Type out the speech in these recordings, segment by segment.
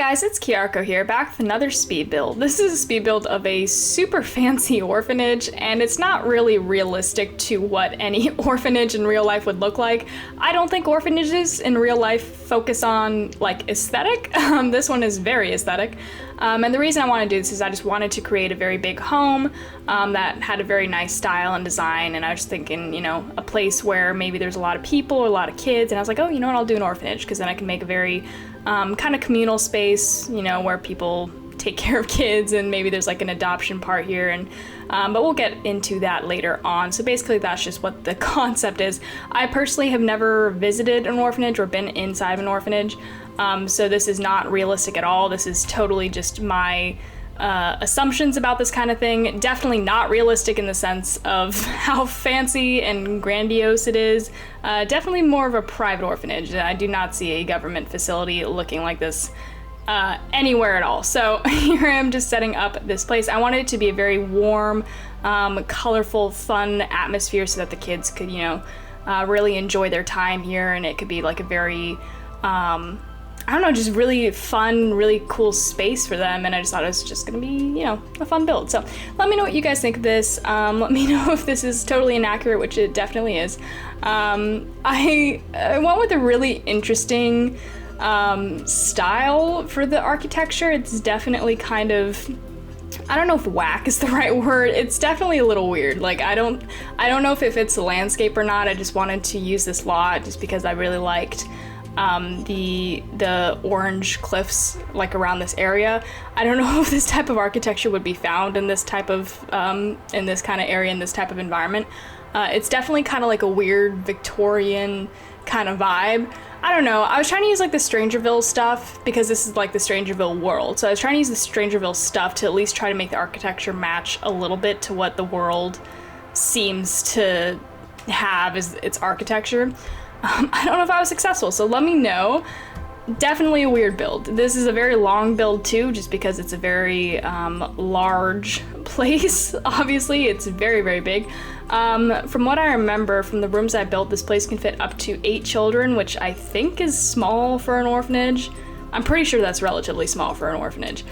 guys, it's Kiarko here, back with another speed build. This is a speed build of a super fancy orphanage, and it's not really realistic to what any orphanage in real life would look like. I don't think orphanages in real life focus on, like, aesthetic. This one is very aesthetic. And the reason I want to do this is I just wanted to create a very big home that had a very nice style and design, and I was thinking, you know, a place where maybe there's a lot of people or a lot of kids, and I was like, oh, you know what, I'll do an orphanage, because then I can make a very kind of communal space, you know, where people take care of kids, and maybe there's like an adoption part here, and but we'll get into that later on. So basically that's just what the concept is. I personally have never visited an orphanage or been inside of an orphanage, so this is not realistic at all. This is totally just my assumptions about this kind of thing. Definitely not realistic in the sense of how fancy and grandiose it is. Definitely more of a private orphanage. I do not see a government facility looking like this anywhere at all. So here I am just setting up this place. I wanted it to be a very warm, colorful, fun atmosphere so that the kids could, you know, really enjoy their time here, and it could be like a very I don't know, just really fun, really cool space for them, and I just thought it was just gonna be, you know, a fun build. So let me know what you guys think of this. Let me know if this is totally inaccurate, which it definitely is. I went with a really interesting style for the architecture. It's definitely kind of, I don't know if whack is the right word. It's definitely a little weird. Like, I don't know if it fits the landscape or not. I just wanted to use this lot just because I really liked the orange cliffs like around this area. I don't know if this type of architecture would be found in this type of in this kind of area, in this type of environment. It's definitely kind of like a weird Victorian kind of vibe. I don't know. I was trying to use like the Strangerville stuff because this is like the Strangerville world. So I was trying to use the Strangerville stuff to at least try to make the architecture match a little bit to what the world seems to have as its architecture. I don't know if I was successful, so let me know. Definitely a weird build. This is a very long build too, just because it's a very large place. Obviously, it's very, very big. From what I remember from the rooms I built, this place can fit up to 8 children, which I think is small for an orphanage. I'm pretty sure that's relatively small for an orphanage.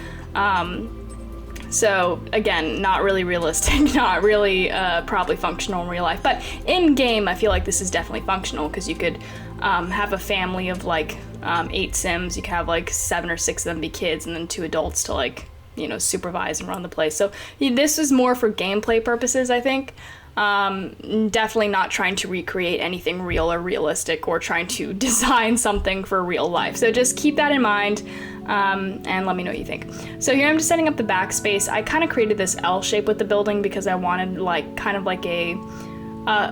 So again, not really realistic, not really probably functional in real life, but in game I feel like this is definitely functional, because you could have a family of like 8 Sims. You could have like 7 or 6 of them be kids, and then 2 adults to, like, you know, supervise and run the place. So this is more for gameplay purposes, I think. Definitely not trying to recreate anything real or realistic, or trying to design something for real life. So just keep that in mind, and let me know what you think. So here I'm just setting up the backspace. I kind of created this L shape with the building because I wanted like kind of like a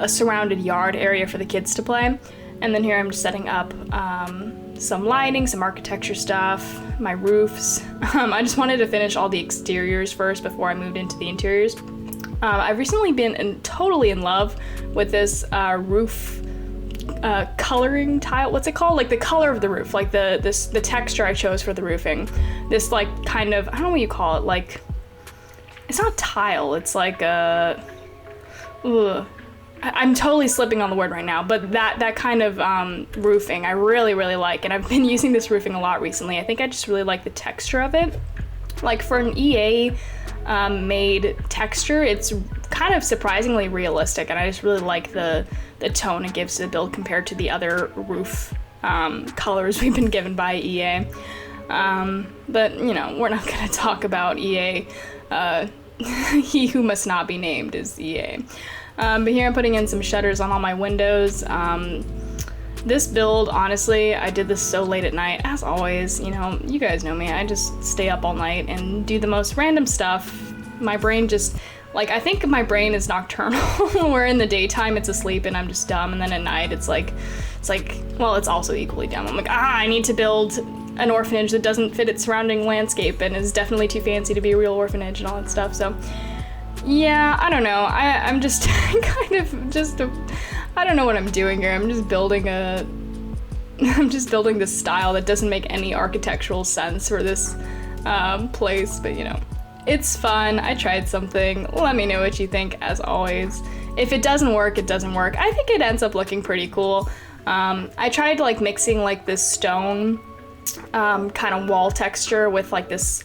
surrounded yard area for the kids to play. And then here I'm just setting up some lighting, some architecture stuff, my roofs. I just wanted to finish all the exteriors first before I moved into the interiors. I've recently been totally in love with this roof coloring tile. What's it called? Like the color of the roof, like the texture I chose for the roofing. This like kind of, I don't know what you call it. Like, it's not tile. It's like I'm totally slipping on the word right now, but that kind of roofing I really, really like, and I've been using this roofing a lot recently. I think I just really like the texture of it. Like for an EA made texture, it's kind of surprisingly realistic, and I just really like the tone it gives to the build compared to the other roof colors we've been given by EA. But, you know, we're not going to talk about EA. He who must not be named is EA. But here I'm putting in some shutters on all my windows. This build, honestly, I did this so late at night, as always. You know, you guys know me, I just stay up all night and do the most random stuff. My brain just, like, I think my brain is nocturnal, where in the daytime it's asleep and I'm just dumb, and then at night it's like, well, it's also equally dumb. I'm like, I need to build an orphanage that doesn't fit its surrounding landscape and is definitely too fancy to be a real orphanage and all that stuff. So yeah, I don't know. I'm just kind of just I don't know what I'm doing here. I'm just building this style that doesn't make any architectural sense for this place, but you know, it's fun. I tried something. Let me know what you think, as always. If it doesn't work, it doesn't work. I think it ends up looking pretty cool. I tried like mixing like this stone kind of wall texture with like this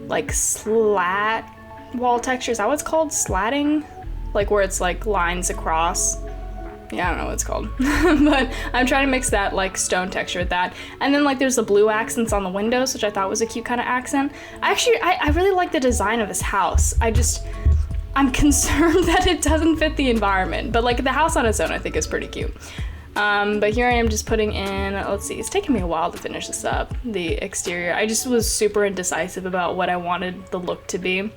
like slat wall texture. Is that what it's called? Slatting? Like where it's like lines across. Yeah, I don't know what it's called. But I'm trying to mix that like stone texture with that. And then like there's the blue accents on the windows, which I thought was a cute kind of accent. Actually, I really like the design of this house. I'm concerned that it doesn't fit the environment. But like the house on its own I think is pretty cute. But here I am just putting in, let's see, it's taken me a while to finish this up, the exterior. I just was super indecisive about what I wanted the look to be.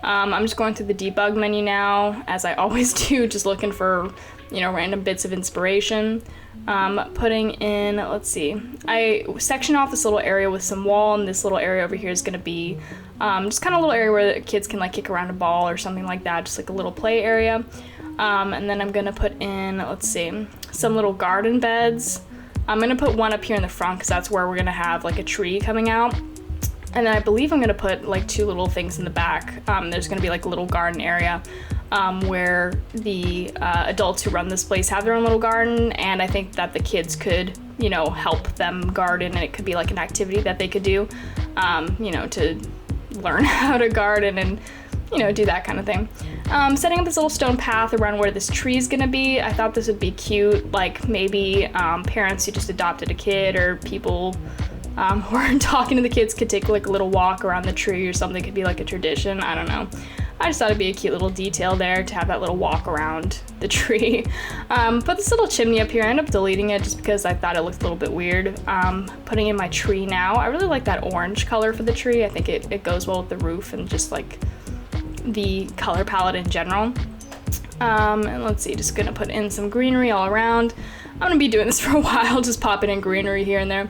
I'm just going through the debug menu now, as I always do, just looking for, you know, random bits of inspiration. Putting in, let's see, I sectioned off this little area with some wall, and this little area over here is going to be just kind of a little area where the kids can like kick around a ball or something like that, just like a little play area. And then I'm going to put in, let's see, some little garden beds. I'm going to put one up here in the front because that's where we're going to have like a tree coming out. And then I believe I'm going to put like two little things in the back. There's going to be like a little garden area where the adults who run this place have their own little garden, and I think that the kids could, you know, help them garden, and it could be like an activity that they could do, you know, to learn how to garden and, you know, do that kind of thing. Setting up this little stone path around where this tree is gonna be. I thought this would be cute, like maybe parents who just adopted a kid or people who are talking to the kids could take like a little walk around the tree or something. Could be like a tradition, I don't know. I just thought it'd be a cute little detail there to have that little walk around the tree. Put this little chimney up here. I ended up deleting it just because I thought it looked a little bit weird. Putting in my tree now. I really like that orange color for the tree. I think it goes well with the roof and just like the color palette in general. And let's see, just gonna put in some greenery all around. I'm gonna be doing this for a while, just popping in greenery here and there.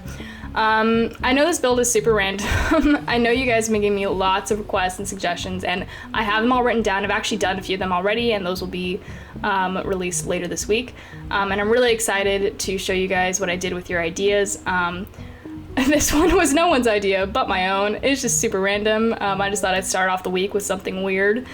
I know this build is super random. I know you guys have been giving me lots of requests and suggestions, and I have them all written down. I've actually done a few of them already, and those will be released later this week. And I'm really excited to show you guys what I did with your ideas. This one was no one's idea but my own. It's just super random. I just thought I'd start off the week with something weird.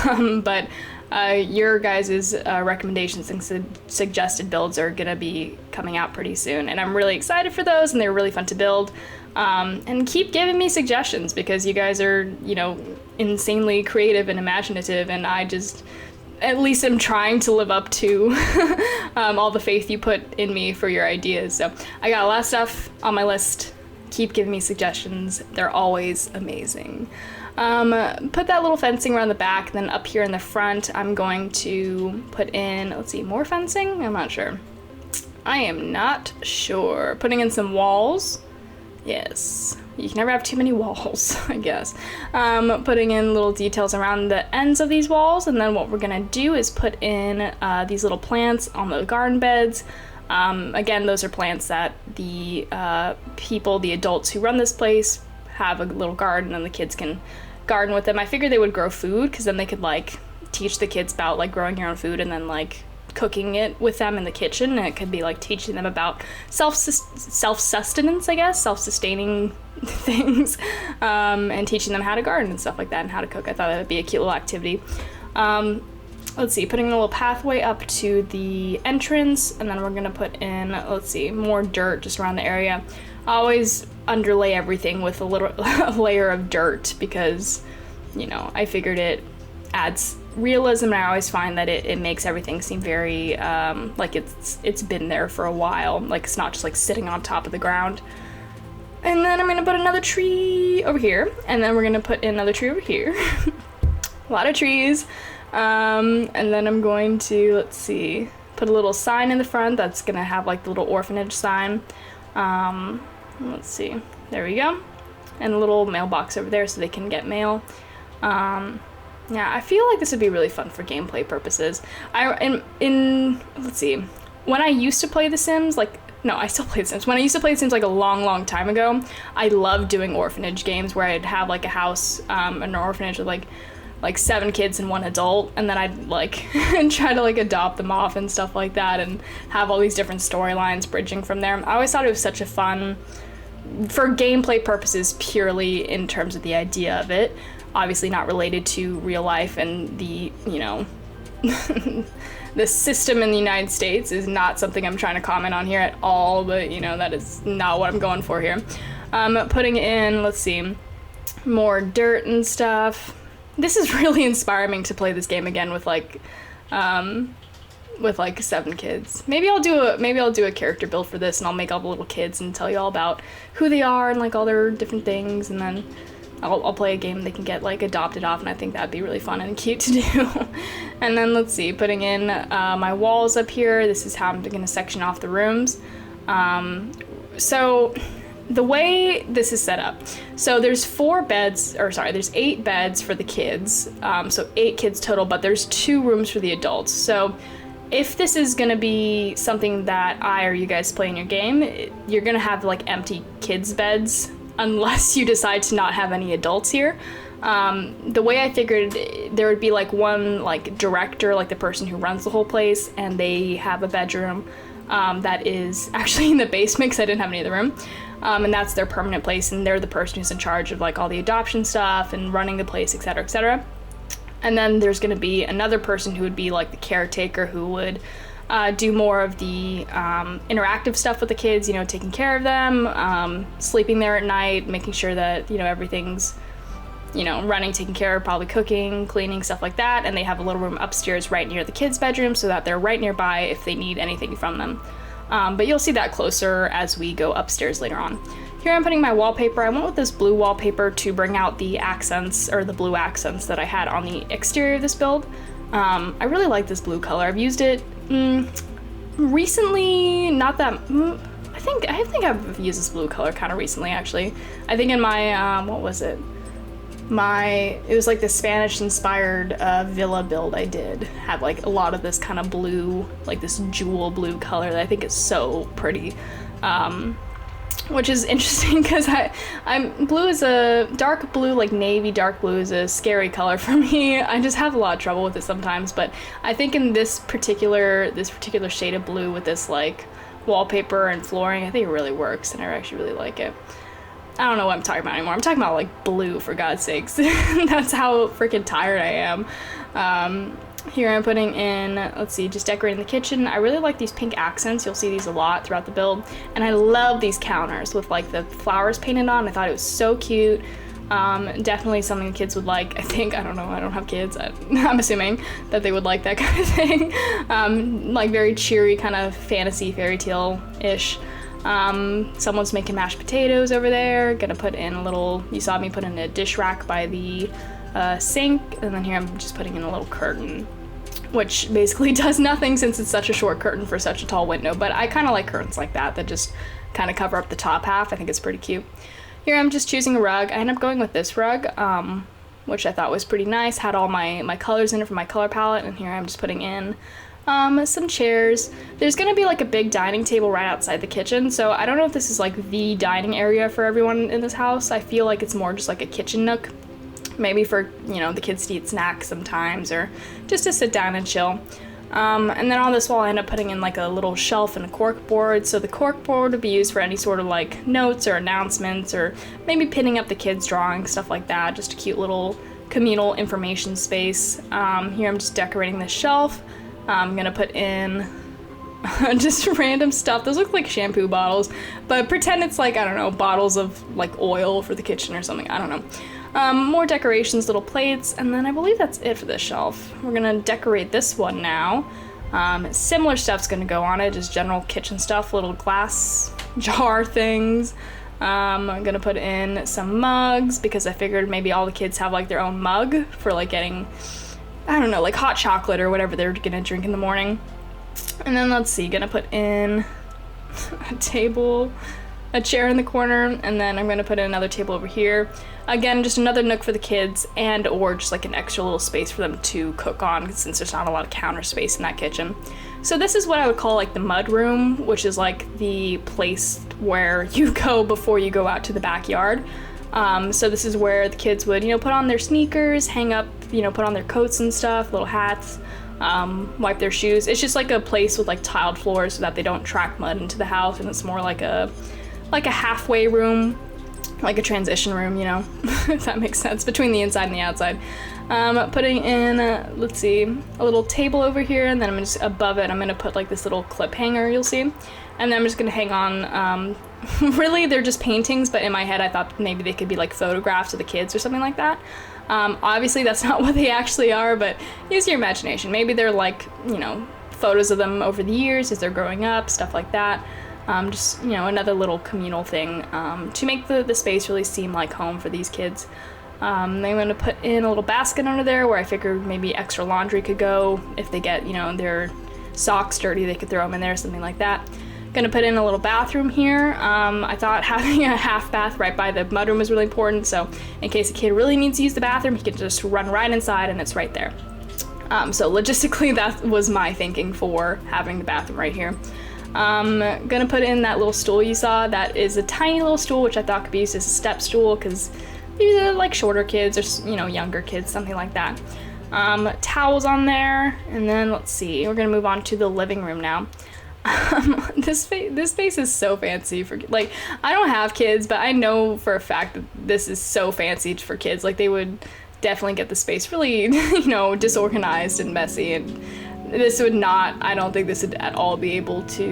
But your guys' recommendations and suggested builds are gonna be coming out pretty soon, and I'm really excited for those, and they're really fun to build. And keep giving me suggestions because you guys are, you know, insanely creative and imaginative, and I just, at least I'm trying to live up to all the faith you put in me for your ideas. So I got a lot of stuff on my list. Keep giving me suggestions. They're always amazing. Put that little fencing around the back, and then up here in the front, I'm going to put in, let's see, more fencing? I'm not sure. I am not sure. Putting in some walls. Yes. You can never have too many walls, I guess. Putting in little details around the ends of these walls, and then what we're gonna do is put in these little plants on the garden beds. Again, those are plants that the people, the adults who run this place, have a little garden, and the kids can garden with them. I figured they would grow food, because then they could like teach the kids about like growing your own food and then like cooking it with them in the kitchen, and it could be like teaching them about self-sustenance, I guess, self-sustaining things, and teaching them how to garden and stuff like that and how to cook. I thought that would be a cute little activity. Let's see, putting a little pathway up to the entrance, and then we're gonna put in, let's see, more dirt just around the area. I always underlay everything with a little layer of dirt because, you know, I figured it adds realism, and I always find that it makes everything seem very like it's been there for a while, like it's not just like sitting on top of the ground. And then I'm gonna put another tree over here, and then we're gonna put in another tree over here. A lot of trees. And then I'm going to, let's see, put a little sign in the front that's gonna have like the little orphanage sign. Let's see, there we go. And a little mailbox over there so they can get mail. Yeah, I feel like this would be really fun for gameplay purposes. Let's see, when I used to play The Sims, I still play The Sims. When I used to play The Sims like a long time ago, I loved doing orphanage games where I'd have like a house, an orphanage with like 7 kids and 1 adult, and then I'd like try to like adopt them off and stuff like that, and have all these different storylines bridging from there. I always thought it was such a fun, for gameplay purposes purely in terms of the idea of it, obviously not related to real life and the, you know, the system in the United States is not something I'm trying to comment on here at all, but you know, that is not what I'm going for here. Putting in, let's see, more dirt and stuff. This is really inspiring to play this game again with like 7 kids. Maybe I'll do a character build for this, and I'll make all the little kids and tell you all about who they are and like all their different things, and then I'll play a game they can get like adopted off, and I think that'd be really fun and cute to do. And then let's see, putting in my walls up here. This is how I'm gonna section off the rooms. So the way this is set up, so there's 8 beds for the kids, so 8 kids total, but there's 2 rooms for the adults. So if this is gonna be something that I or you guys play in your game, you're gonna have like empty kids beds unless you decide to not have any adults here. The way I figured, there would be like one like director, like the person who runs the whole place, and they have a bedroom that is actually in the basement because I didn't have any of the room. And that's their permanent place, and they're the person who's in charge of like all the adoption stuff and running the place, etc., etc. And then there's going to be another person who would be like the caretaker, who would do more of the interactive stuff with the kids, you know, taking care of them, sleeping there at night, making sure that, you know, everything's, you know, running, taken care of, probably cooking, cleaning, stuff like that. And they have a little room upstairs right near the kids' bedroom so that they're right nearby if they need anything from them. But you'll see that closer as we go upstairs later on. Here I'm putting my wallpaper. I went with this blue wallpaper to bring out the accents, or the blue accents that I had on the exterior of this build. I really like this blue color. I've used it recently, not that, I think I've used this blue color kind of recently, actually. I think in my, what was it? It was like the Spanish inspired villa build I did, had like a lot of this kind of blue, like this jewel blue color that I think is so pretty. Which is interesting because blue is a dark blue, like navy dark blue is a scary color for me. I just have a lot of trouble with it sometimes, but I think in this particular shade of blue with this like wallpaper and flooring, I think it really works, and I actually really like it. I don't know what I'm talking about anymore. I'm talking about like blue, for God's sakes. That's how freaking tired I am. Here I'm putting in, let's see, just decorating the kitchen. I really like these pink accents. You'll see these a lot throughout the build. And I love these counters with like the flowers painted on. I thought it was so cute. Definitely something the kids would like. I think, I don't know, I don't have kids. I'm assuming that they would like that kind of thing. Like very cheery, kind of fantasy fairy tale-ish. Someone's making mashed potatoes over there. Gonna put in a little, you saw me put in a dish rack by the sink, and then here I'm just putting in a little curtain, which basically does nothing since it's such a short curtain for such a tall window, but I kind of like curtains like that just kind of cover up the top half. I think it's pretty cute. Here I'm just choosing a rug. I ended up going with this rug, which I thought was pretty nice, had all my colors in it from my color palette, and here I'm just putting in some chairs. There's gonna be like a big dining table right outside the kitchen, so I don't know if this is like the dining area for everyone in this house. I feel like it's more just like a kitchen nook, maybe for, you know, the kids to eat snacks sometimes, or just to sit down and chill. And then on this wall I end up putting in like a little shelf and a cork board, so the cork board would be used for any sort of like notes or announcements, or maybe pinning up the kids' drawings, stuff like that. Just a cute little communal information space. Here I'm just decorating the shelf. I'm gonna put in just random stuff. Those look like shampoo bottles, but pretend it's like, I don't know, bottles of like oil for the kitchen or something. I don't know. More decorations, little plates, and then I believe that's it for this shelf. We're gonna decorate this one now. Similar stuff's gonna go on it, just general kitchen stuff, little glass jar things. I'm gonna put in some mugs because I figured maybe all the kids have like their own mug for like getting, I don't know, like hot chocolate or whatever they're gonna drink in the morning. And then let's see, gonna put in a table, a chair in the corner, and then I'm gonna put in another table over here. Again, just another nook for the kids, and or just like an extra little space for them to cook on, since there's not a lot of counter space in that kitchen. So this is what I would call like the mudroom, which is like the place where you go before you go out to the backyard. So this is where the kids would, you know, put on their sneakers, hang up, you know, put on their coats and stuff, little hats, wipe their shoes. It's just like a place with like tiled floors so that they don't track mud into the house, and it's more like a halfway room, like a transition room, you know, if that makes sense, between the inside and the outside. Putting in, let's see, a little table over here, and then I'm just above it, I'm gonna put like this little clip hanger, you'll see. And then I'm just gonna hang on, really they're just paintings, but in my head I thought maybe they could be like photographs of the kids or something like that. Obviously that's not what they actually are, but use your imagination. Maybe they're like, you know, photos of them over the years as they're growing up, stuff like that. Just, you know, another little communal thing to make the space really seem like home for these kids. Then I'm going to put in a little basket under there where I figured maybe extra laundry could go. If they get, you know, their socks dirty, they could throw them in there, something like that. Gonna put in a little bathroom here. I thought having a half bath right by the mudroom was really important, so in case a kid really needs to use the bathroom, he can just run right inside and it's right there. So logistically, that was my thinking for having the bathroom right here. Gonna put in that little stool you saw. That is a tiny little stool, which I thought could be used as a step stool, because these are like shorter kids or, you know, younger kids, something like that. Towels on there, and then let's see, we're gonna move on to the living room now. This space is so fancy for, like, I don't have kids, but I know for a fact that this is so fancy for kids. Like, they would definitely get the space really, you know, disorganized and messy, and this would not, I don't think this would at all be able to,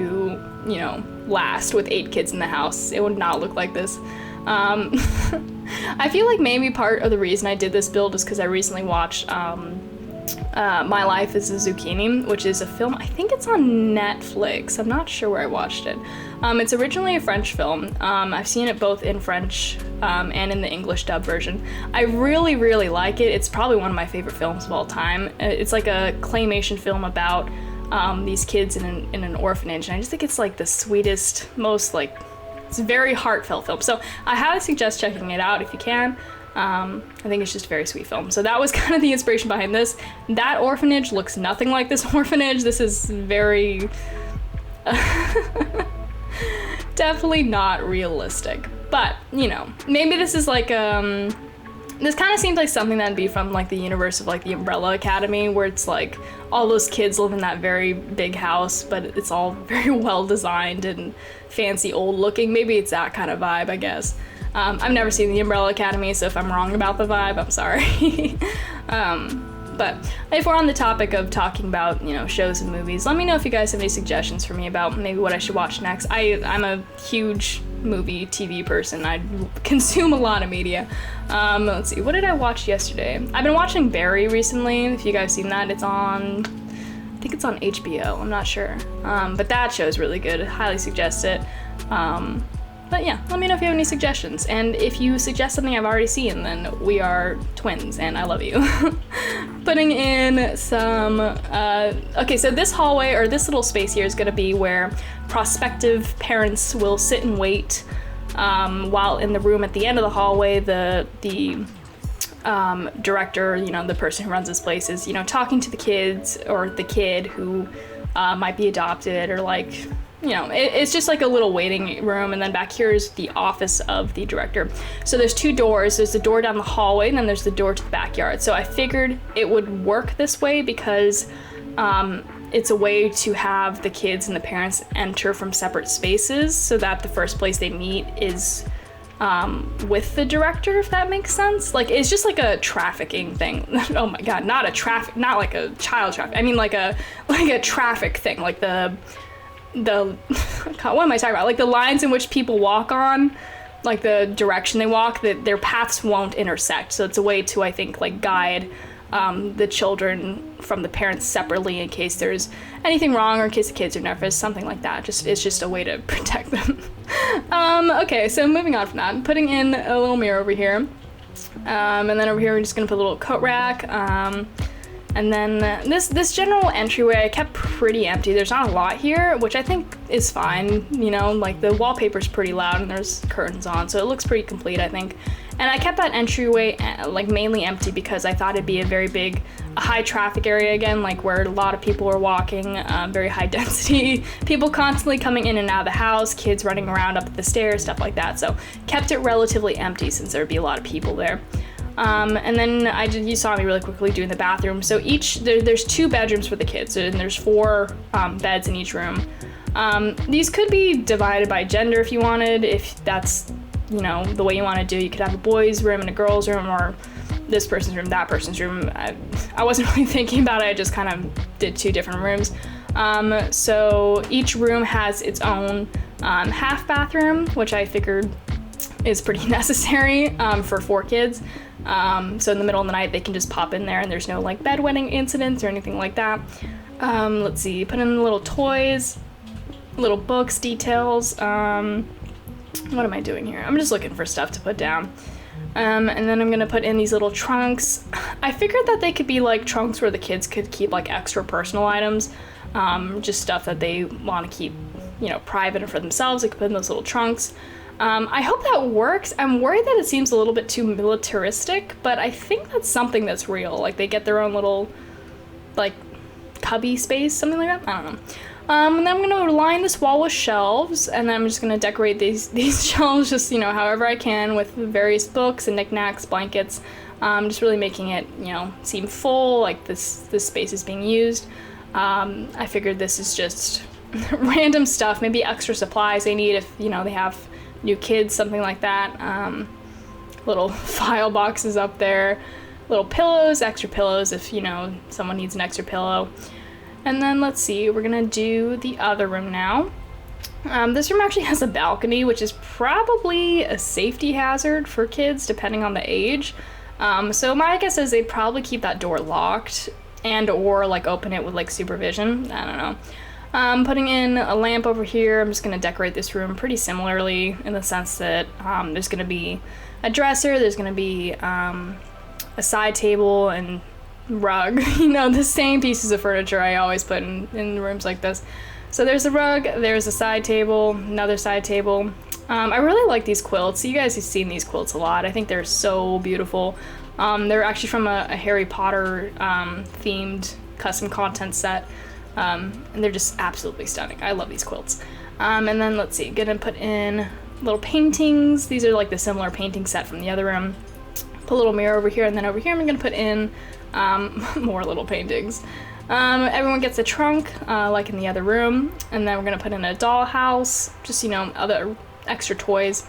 you know, last with 8 kids in the house. It would not look like this. I feel like maybe part of the reason I did this build is because I recently watched My Life as a Zucchini, which is a film, I think it's on Netflix. I'm not sure where I watched it. It's originally a French film. I've seen it both in French and in the English dub version. I really, really like it. It's probably one of my favorite films of all time. It's like a claymation film about these kids in an orphanage, and I just think it's like the sweetest, most like, it's a very heartfelt film. So I highly suggest checking it out if you can. I think it's just a very sweet film. So that was kind of the inspiration behind this. That orphanage looks nothing like this orphanage. This is very definitely not realistic. But, you know, maybe this is like this kind of seems like something that'd be from like the universe of like the Umbrella Academy, where it's like all those kids live in that very big house, but it's all very well designed and fancy old looking. Maybe it's that kind of vibe, I guess. I've never seen the Umbrella Academy, so if I'm wrong about the vibe, I'm sorry. But if we're on the topic of talking about, you know, shows and movies, let me know if you guys have any suggestions for me about maybe what I should watch next. I'm a huge movie, TV person. I consume a lot of media. Let's see, what did I watch yesterday? I've been watching Barry recently, if you guys seen that. It's on, I think it's on HBO, I'm not sure. But that show's really good, I highly suggest it. But yeah, let me know if you have any suggestions. And if you suggest something I've already seen, then we are twins and I love you. Putting in some, okay, so this hallway or this little space here is gonna be where prospective parents will sit and wait while in the room at the end of the hallway, the director, you know, the person who runs this place is, you know, talking to the kids or the kid who might be adopted or like, you know, it's just like a little waiting room, and then back here is the office of the director. So there's 2 doors. There's the door down the hallway, and then there's the door to the backyard. So I figured it would work this way because it's a way to have the kids and the parents enter from separate spaces so that the first place they meet is with the director, if that makes sense. Like, it's just like a trafficking thing. Oh my god, not like a child traffic. I mean like a traffic thing, like the God, what am I talking about? Like the lines in which people walk on, like the direction they walk, that their paths won't intersect. So it's a way to, I think, like guide the children from the parents separately in case there's anything wrong or in case the kids are nervous, something like that. It's just a way to protect them. Okay, so moving on from that, putting in a little mirror over here. And then over here we're just gonna put a little coat rack. And then this general entryway I kept pretty empty. There's not a lot here, which I think is fine. You know, like the wallpaper's pretty loud and there's curtains on, so it looks pretty complete, I think. And I kept that entryway like mainly empty because I thought it'd be a very big, high traffic area again, like where a lot of people are walking, very high density, people constantly coming in and out of the house, kids running around up the stairs, stuff like that. So kept it relatively empty since there'd be a lot of people there. And then you saw me really quickly doing the bathroom. So there's 2 bedrooms for the kids, and there's 4 beds in each room. These could be divided by gender if you wanted, if that's, you know, the way you want to do. You could have a boys' room and a girls' room, or this person's room, that person's room. I wasn't really thinking about it. I just kind of did 2 different rooms. So each room has its own half bathroom, which I figured is pretty necessary for 4 kids. So in the middle of the night, they can just pop in there and there's no like bedwetting incidents or anything like that. Let's see, put in little toys, little books, details. What am I doing here? I'm just looking for stuff to put down. And then I'm gonna put in these little trunks. I figured that they could be like trunks where the kids could keep like extra personal items, just stuff that they want to keep, you know, private and for themselves. They could put in those little trunks. I hope that works. I'm worried that it seems a little bit too militaristic, but I think that's something that's real. Like they get their own little, like, cubby space, something like that. I don't know. And then I'm gonna line this wall with shelves, and then I'm just gonna decorate these shelves just, you know, however I can with various books and knickknacks, blankets, just really making it, you know, seem full, like this space is being used. I figured this is just random stuff, maybe extra supplies they need if, you know, they have new kids, something like that. Little file boxes up there, little pillows, extra pillows if, you know, someone needs an extra pillow. And then let's see, we're gonna do the other room now. This room actually has a balcony, which is probably a safety hazard for kids depending on the age. So my guess is they'd probably keep that door locked and or like open it with like supervision. I don't know. Putting in a lamp over here. I'm just gonna decorate this room pretty similarly in the sense that there's gonna be a dresser, there's gonna be a side table and rug, you know, the same pieces of furniture I always put in rooms like this. So there's a rug, there's a side table, another side table. I really like these quilts. You guys have seen these quilts a lot. I think they're so beautiful. They're actually from a Harry Potter themed custom content set, and they're just absolutely stunning. I love these quilts. And then let's see, gonna put in little paintings. These are like the similar painting set from the other room. Put a little mirror over here, and then over here I'm gonna put in more little paintings. Everyone gets a trunk, like in the other room, and then we're gonna put in a dollhouse, just, you know, other extra toys.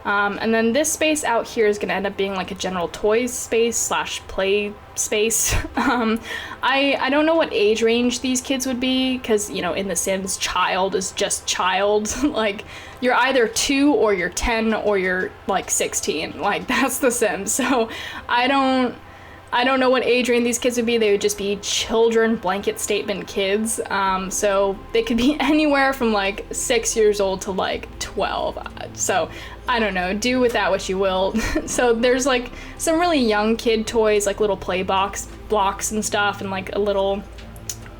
And then this space out here is gonna end up being like a general toys space / play space. I don't know what age range these kids would be, because, you know, in The Sims, child is just child. Like, you're either 2 or you're 10 or you're like 16. Like, that's The Sims. So I don't know what age range these kids would be. They would just be children, blanket statement kids. So they could be anywhere from like 6 years old to like 12. So I don't know, do with that what you will. So there's like some really young kid toys, like little play blocks and stuff, and like a little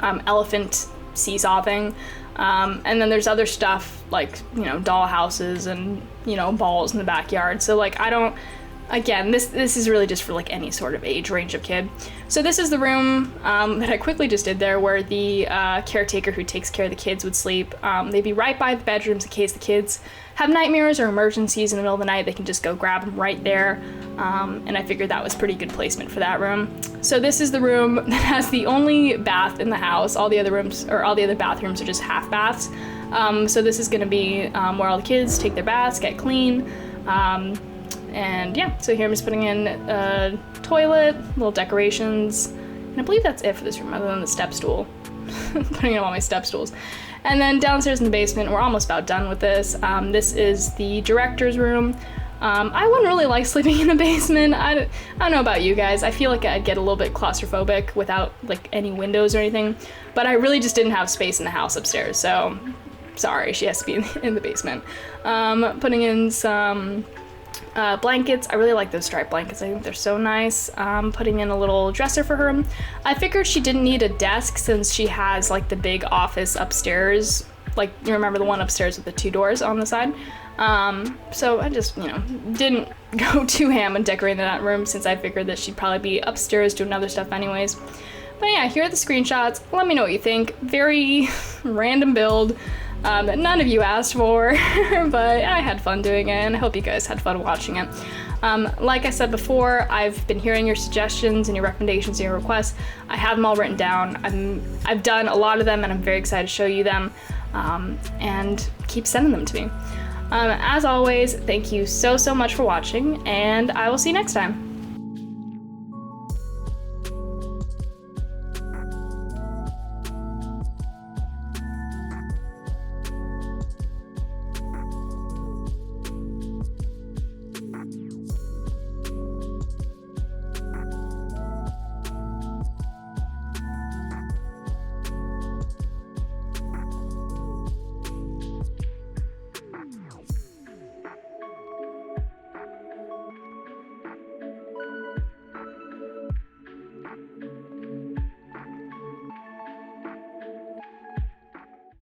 elephant seesaw thing. And then there's other stuff like, you know, doll houses and, you know, balls in the backyard. So like again, this is really just for like any sort of age range of kid. So this is the room that I quickly just did there, where the caretaker who takes care of the kids would sleep. They'd be right by the bedrooms in case the kids have nightmares or emergencies in the middle of the night. They can just go grab them right there. And I figured that was pretty good placement for that room. So this is the room that has the only bath in the house. All the other rooms, or all the other bathrooms, are just half baths. So this is gonna be where all the kids take their baths, get clean. And yeah, so here I'm just putting in a toilet, little decorations, and I believe that's it for this room, other than the step stool. Putting in all my step stools. And then downstairs in the basement, we're almost about done with this. This is the director's room. I wouldn't really like sleeping in a basement. I don't know about you guys. I feel like I'd get a little bit claustrophobic without like any windows or anything, but I really just didn't have space in the house upstairs, so sorry, she has to be in the basement. Putting in some blankets. I really like those striped blankets. I think they're so nice. Putting in a little dresser for her. I figured she didn't need a desk since she has like the big office upstairs. Like, you remember the one upstairs with the 2 doors on the side? So I just, you know, didn't go too ham and decorating that room, since I figured that she'd probably be upstairs doing other stuff anyways. But yeah, here are the screenshots. Let me know what you think. Very random build. That none of you asked for, but I had fun doing it, and I hope you guys had fun watching it. Like I said before, I've been hearing your suggestions and your recommendations and your requests. I have them all written down. I've done a lot of them, and I'm very excited to show you them, and keep sending them to me. As always, thank you so much for watching, and I will see you next time.